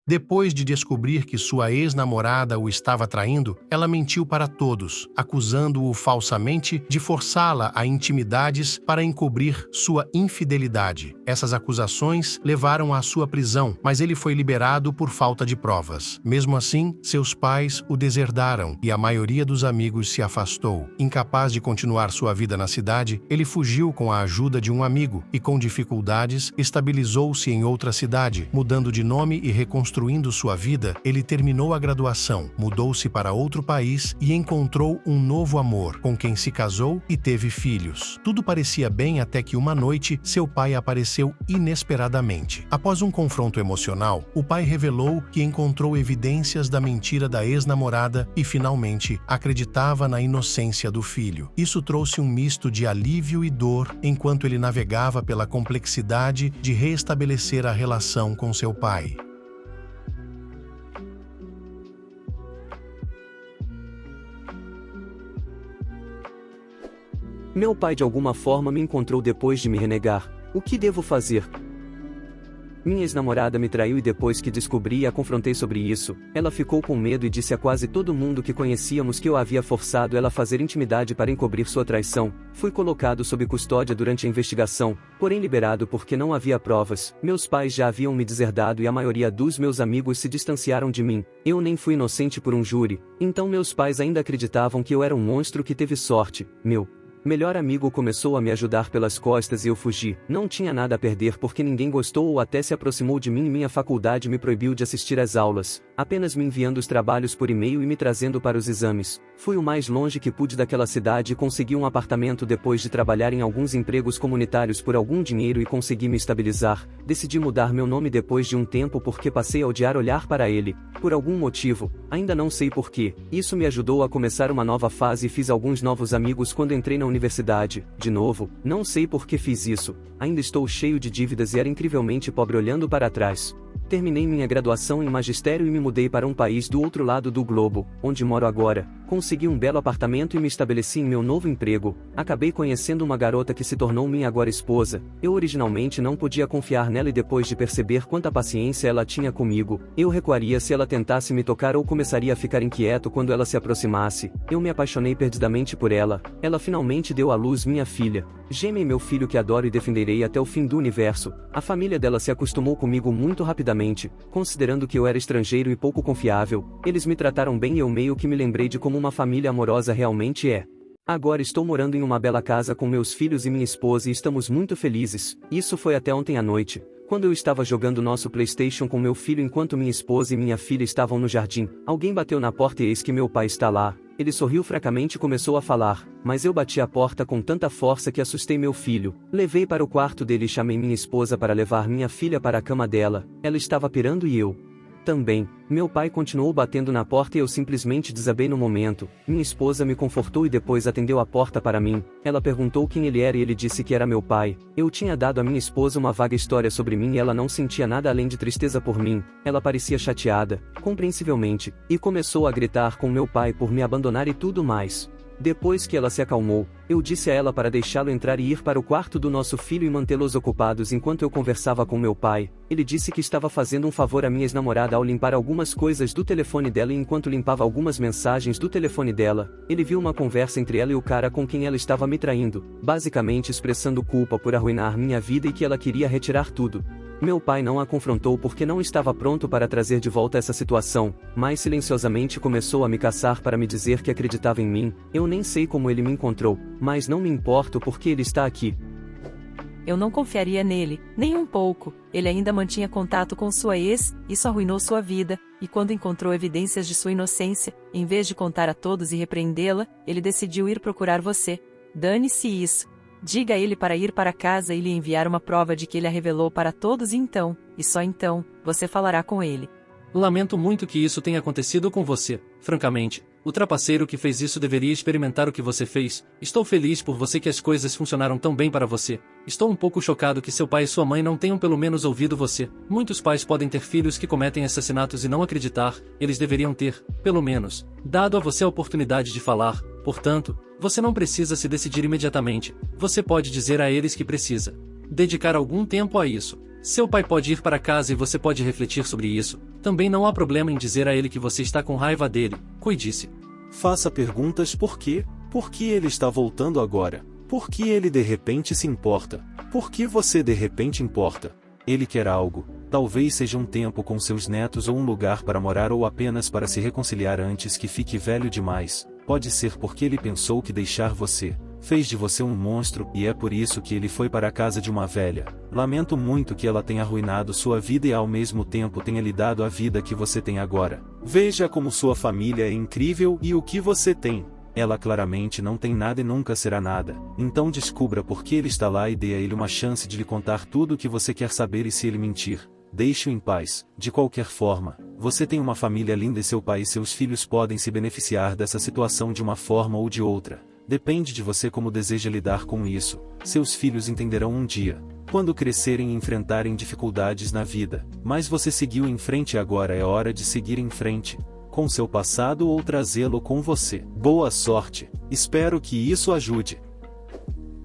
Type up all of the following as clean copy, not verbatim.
Depois de descobrir que sua ex-namorada o estava traindo, ela mentiu para todos, acusando-o falsamente de forçá-la a intimidades para encobrir sua infidelidade. Essas acusações levaram à sua prisão, mas ele foi liberado por falta de provas. Mesmo assim, seus pais o deserdaram e a maioria dos amigos se afastou. Incapaz de continuar sua vida na cidade, ele fugiu com a ajuda de um amigo e, com dificuldades, estabilizou-se em outra cidade, mudando de nome e reconstruindo sua vida. Ele terminou a graduação, mudou-se para outro país e encontrou um novo amor, com quem se casou e teve filhos. Tudo parecia bem até que uma noite seu pai apareceu inesperadamente. Após um confronto emocional, o pai revelou que encontrou evidências da mentira da ex-namorada e finalmente acreditava na inocência do filho. Isso trouxe um misto de alívio e dor enquanto ele navegava pela complexidade de reestabelecer a relação com seu pai. Meu pai de alguma forma me encontrou depois de me renegar. O que devo fazer? Minha ex-namorada me traiu e depois que descobri e a confrontei sobre isso, ela ficou com medo e disse a quase todo mundo que conhecíamos que eu havia forçado ela a fazer intimidade para encobrir sua traição. Fui colocado sob custódia durante a investigação, porém liberado porque não havia provas. Meus pais já haviam me deserdado e a maioria dos meus amigos se distanciaram de mim. Eu nem fui inocente por um júri, então meus pais ainda acreditavam que eu era um monstro que teve sorte. Meu melhor amigo começou a me ajudar pelas costas e eu fugi. Não tinha nada a perder porque ninguém gostou ou até se aproximou de mim e minha faculdade me proibiu de assistir às aulas, apenas me enviando os trabalhos por e-mail e me trazendo para os exames. Fui o mais longe que pude daquela cidade e consegui um apartamento depois de trabalhar em alguns empregos comunitários por algum dinheiro e consegui me estabilizar. Decidi mudar meu nome depois de um tempo porque passei a odiar olhar para ele. Por algum motivo, ainda não sei porquê. Isso me ajudou a começar uma nova fase e fiz alguns novos amigos quando entrei na universidade. De novo, não sei por que fiz isso. Ainda estou cheio de dívidas e era incrivelmente pobre olhando para trás. Terminei minha graduação em magistério e me mudei para um país do outro lado do globo, onde moro agora. Consegui um belo apartamento e me estabeleci em meu novo emprego. Acabei conhecendo uma garota que se tornou minha agora esposa. Eu originalmente não podia confiar nela e depois de perceber quanta paciência ela tinha comigo, eu recuaria se ela tentasse me tocar ou começaria a ficar inquieto quando ela se aproximasse. Eu me apaixonei perdidamente por ela. Ela finalmente deu à luz minha filha. Gêmea, meu filho que adoro e defenderei até o fim do universo. A família dela se acostumou comigo muito rapidamente, considerando que eu era estrangeiro e pouco confiável. Eles me trataram bem e eu meio que me lembrei de como uma família amorosa realmente é. Agora estou morando em uma bela casa com meus filhos e minha esposa e estamos muito felizes. Isso foi até ontem à noite, quando eu estava jogando nosso PlayStation com meu filho enquanto minha esposa e minha filha estavam no jardim. Alguém bateu na porta e eis que meu pai está lá. Ele sorriu fracamente e começou a falar, mas eu bati a porta com tanta força que assustei meu filho. Levei para o quarto dele e chamei minha esposa para levar minha filha para a cama dela. Ela estava pirando e eu também. Meu pai continuou batendo na porta e eu simplesmente desabei no momento. Minha esposa me confortou e depois atendeu a porta para mim. Ela perguntou quem ele era e ele disse que era meu pai. Eu tinha dado à minha esposa uma vaga história sobre mim e ela não sentia nada além de tristeza por mim. Ela parecia chateada, compreensivelmente, e começou a gritar com meu pai por me abandonar e tudo mais. Depois que ela se acalmou, eu disse a ela para deixá-lo entrar e ir para o quarto do nosso filho e mantê-los ocupados enquanto eu conversava com meu pai. Ele disse que estava fazendo um favor à minha ex-namorada ao limpar algumas coisas do telefone dela e enquanto limpava algumas mensagens do telefone dela, ele viu uma conversa entre ela e o cara com quem ela estava me traindo, basicamente expressando culpa por arruinar minha vida e que ela queria retirar tudo. Meu pai não a confrontou porque não estava pronto para trazer de volta essa situação, mas silenciosamente começou a me caçar para me dizer que acreditava em mim. Eu nem sei como ele me encontrou, mas não me importo porque ele está aqui. Eu não confiaria nele, nem um pouco. Ele ainda mantinha contato com sua ex, isso arruinou sua vida, e quando encontrou evidências de sua inocência, em vez de contar a todos e repreendê-la, ele decidiu ir procurar você. Dane-se isso. Diga a ele para ir para casa e lhe enviar uma prova de que ele a revelou para todos e só então, você falará com ele. Lamento muito que isso tenha acontecido com você. Francamente, o trapaceiro que fez isso deveria experimentar o que você fez. Estou feliz por você que as coisas funcionaram tão bem para você. Estou um pouco chocado que seu pai e sua mãe não tenham pelo menos ouvido você. Muitos pais podem ter filhos que cometem assassinatos e não acreditar. Eles deveriam ter, pelo menos, dado a você a oportunidade de falar. Portanto, você não precisa se decidir imediatamente. Você pode dizer a eles que precisa dedicar algum tempo a isso. Seu pai pode ir para casa e você pode refletir sobre isso. Também não há problema em dizer a ele que você está com raiva dele, Kui disse. Faça perguntas por quê? Por que ele está voltando agora? Por que ele de repente se importa? Por que você de repente importa? Ele quer algo, talvez seja um tempo com seus netos ou um lugar para morar ou apenas para se reconciliar antes que fique velho demais. Pode ser porque ele pensou que deixar você fez de você um monstro e é por isso que ele foi para a casa de uma velha. Lamento muito que ela tenha arruinado sua vida e ao mesmo tempo tenha lhe dado a vida que você tem agora. Veja como sua família é incrível e o que você tem. Ela claramente não tem nada e nunca será nada. Então descubra por que ele está lá e dê a ele uma chance de lhe contar tudo o que você quer saber e se ele mentir, deixe-o em paz. De qualquer forma, você tem uma família linda e seu pai e seus filhos podem se beneficiar dessa situação de uma forma ou de outra. Depende de você como deseja lidar com isso. Seus filhos entenderão um dia, quando crescerem e enfrentarem dificuldades na vida. Mas você seguiu em frente e agora é hora de seguir em frente com seu passado ou trazê-lo com você. Boa sorte, espero que isso ajude.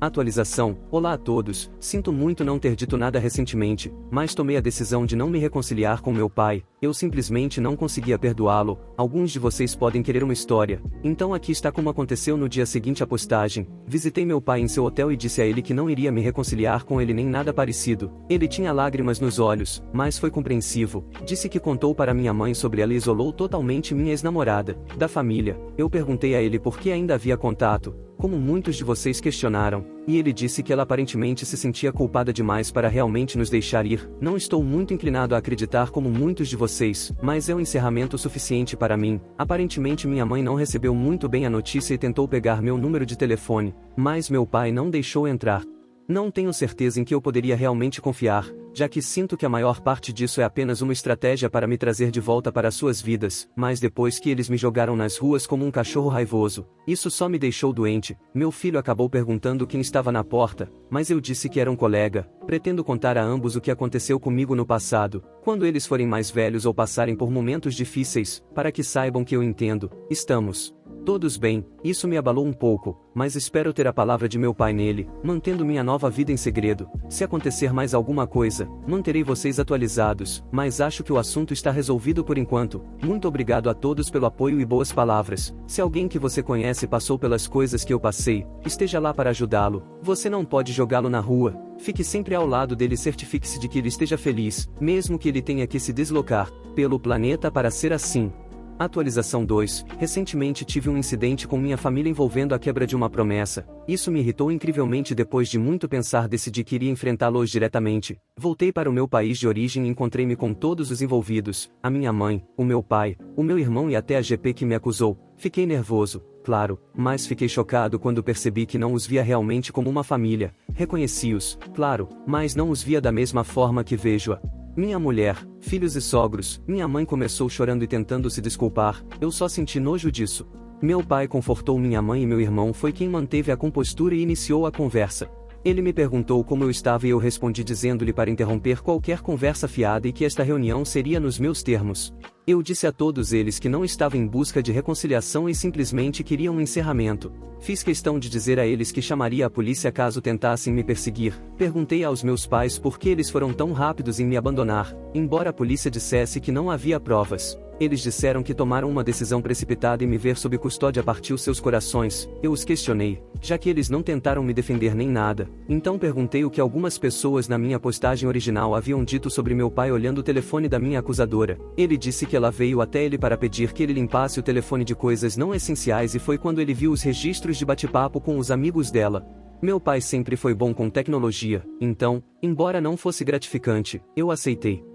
Atualização. Olá a todos, sinto muito não ter dito nada recentemente, mas tomei a decisão de não me reconciliar com meu pai, eu simplesmente não conseguia perdoá-lo. Alguns de vocês podem querer uma história, então aqui está como aconteceu no dia seguinte à postagem. Visitei meu pai em seu hotel e disse a ele que não iria me reconciliar com ele nem nada parecido. Ele tinha lágrimas nos olhos, mas foi compreensivo. Disse que contou para minha mãe sobre ela e isolou totalmente minha ex-namorada da família. Eu perguntei a ele por que ainda havia contato, como muitos de vocês questionaram, e ele disse que ela aparentemente se sentia culpada demais para realmente nos deixar ir. Não estou muito inclinado a acreditar como muitos de vocês, mas é um encerramento suficiente para mim. Aparentemente minha mãe não recebeu muito bem a notícia e tentou pegar meu número de telefone, mas meu pai não deixou entrar. Não tenho certeza em que eu poderia realmente confiar, já que sinto que a maior parte disso é apenas uma estratégia para me trazer de volta para suas vidas, mas depois que eles me jogaram nas ruas como um cachorro raivoso, isso só me deixou doente. Meu filho acabou perguntando quem estava na porta, mas eu disse que era um colega. Pretendo contar a ambos o que aconteceu comigo no passado, quando eles forem mais velhos ou passarem por momentos difíceis, para que saibam que eu entendo. Estamos todos bem. Isso me abalou um pouco, mas espero ter a palavra de meu pai nele, mantendo minha nova vida em segredo. Se acontecer mais alguma coisa, manterei vocês atualizados, mas acho que o assunto está resolvido por enquanto. Muito obrigado a todos pelo apoio e boas palavras. Se alguém que você conhece passou pelas coisas que eu passei, esteja lá para ajudá-lo. Você não pode jogá-lo na rua. Fique sempre ao lado dele e certifique-se de que ele esteja feliz, mesmo que ele tenha que se deslocar pelo planeta para ser assim. Atualização 2. Recentemente tive um incidente com minha família envolvendo a quebra de uma promessa. Isso me irritou incrivelmente. Depois de muito pensar, decidi que iria enfrentá-los diretamente. Voltei para o meu país de origem e encontrei-me com todos os envolvidos, a minha mãe, o meu pai, o meu irmão e até a GP que me acusou. Fiquei nervoso, claro, mas fiquei chocado quando percebi que não os via realmente como uma família. Reconheci-os, claro, mas não os via da mesma forma que vejo-a minha mulher, filhos e sogros. Minha mãe começou chorando e tentando se desculpar, eu só senti nojo disso. Meu pai confortou minha mãe e meu irmão foi quem manteve a compostura e iniciou a conversa. Ele me perguntou como eu estava e eu respondi dizendo-lhe para interromper qualquer conversa fiada e que esta reunião seria nos meus termos. Eu disse a todos eles que não estava em busca de reconciliação e simplesmente queria um encerramento. Fiz questão de dizer a eles que chamaria a polícia caso tentassem me perseguir. Perguntei aos meus pais por que eles foram tão rápidos em me abandonar, embora a polícia dissesse que não havia provas. Eles disseram que tomaram uma decisão precipitada e me ver sob custódia partiu seus corações. Eu os questionei, já que eles não tentaram me defender nem nada. Então perguntei o que algumas pessoas na minha postagem original haviam dito sobre meu pai olhando o telefone da minha acusadora. Ele disse que ela veio até ele para pedir que ele limpasse o telefone de coisas não essenciais e foi quando ele viu os registros de bate-papo com os amigos dela. Meu pai sempre foi bom com tecnologia, então, embora não fosse gratificante, eu aceitei.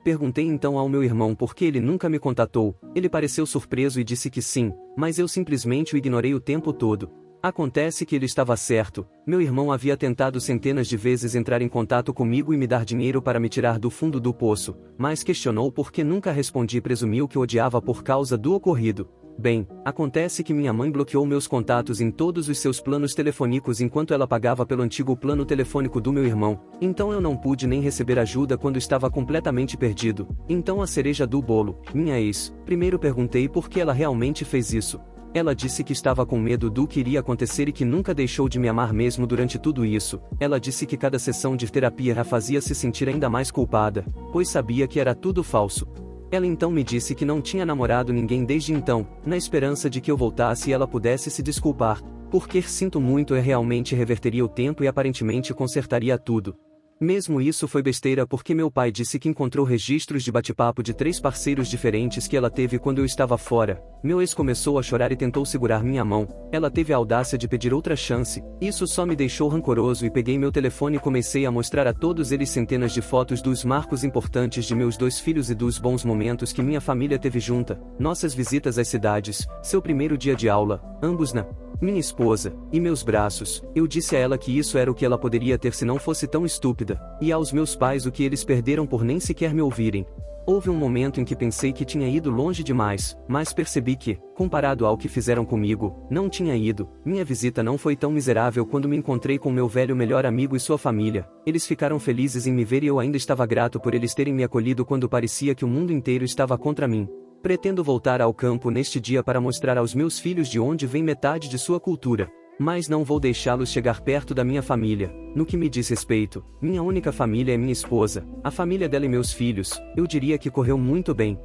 Perguntei então ao meu irmão por que ele nunca me contatou. Ele pareceu surpreso e disse que sim, mas eu simplesmente o ignorei o tempo todo. Acontece que ele estava certo. Meu irmão havia tentado centenas de vezes entrar em contato comigo e me dar dinheiro para me tirar do fundo do poço, mas questionou por que nunca respondi e presumiu que o odiava por causa do ocorrido. Bem, acontece que minha mãe bloqueou meus contatos em todos os seus planos telefônicos enquanto ela pagava pelo antigo plano telefônico do meu irmão, então eu não pude nem receber ajuda quando estava completamente perdido. Então a cereja do bolo, minha ex, primeiro perguntei por que ela realmente fez isso. Ela disse que estava com medo do que iria acontecer e que nunca deixou de me amar mesmo durante tudo isso. Ela disse que cada sessão de terapia a fazia se sentir ainda mais culpada, pois sabia que era tudo falso. Ela então me disse que não tinha namorado ninguém desde então, na esperança de que eu voltasse e ela pudesse se desculpar, porque sinto muito e realmente reverteria o tempo e aparentemente consertaria tudo. Mesmo isso foi besteira porque meu pai disse que encontrou registros de bate-papo de 3 parceiros diferentes que ela teve quando eu estava fora. Meu ex começou a chorar e tentou segurar minha mão. Ela teve a audácia de pedir outra chance. Isso só me deixou rancoroso e peguei meu telefone e comecei a mostrar a todos eles centenas de fotos dos marcos importantes de meus 2 filhos e dos bons momentos que minha família teve junta, nossas visitas às cidades, seu primeiro dia de aula, ambos na minha esposa, e meus braços. Eu disse a ela que isso era o que ela poderia ter se não fosse tão estúpida, e aos meus pais o que eles perderam por nem sequer me ouvirem. Houve um momento em que pensei que tinha ido longe demais, mas percebi que, comparado ao que fizeram comigo, não tinha ido. Minha visita não foi tão miserável quando me encontrei com meu velho melhor amigo e sua família. Eles ficaram felizes em me ver e eu ainda estava grato por eles terem me acolhido quando parecia que o mundo inteiro estava contra mim. Pretendo voltar ao campo neste dia para mostrar aos meus filhos de onde vem metade de sua cultura. Mas não vou deixá-los chegar perto da minha família. No que me diz respeito, minha única família é minha esposa, a família dela e meus filhos. Eu diria que correu muito bem.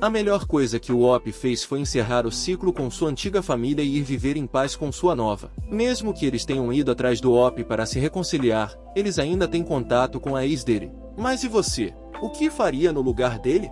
A melhor coisa que o Op fez foi encerrar o ciclo com sua antiga família e ir viver em paz com sua nova. Mesmo que eles tenham ido atrás do Op para se reconciliar, eles ainda têm contato com a ex dele. Mas e você? O que faria no lugar dele?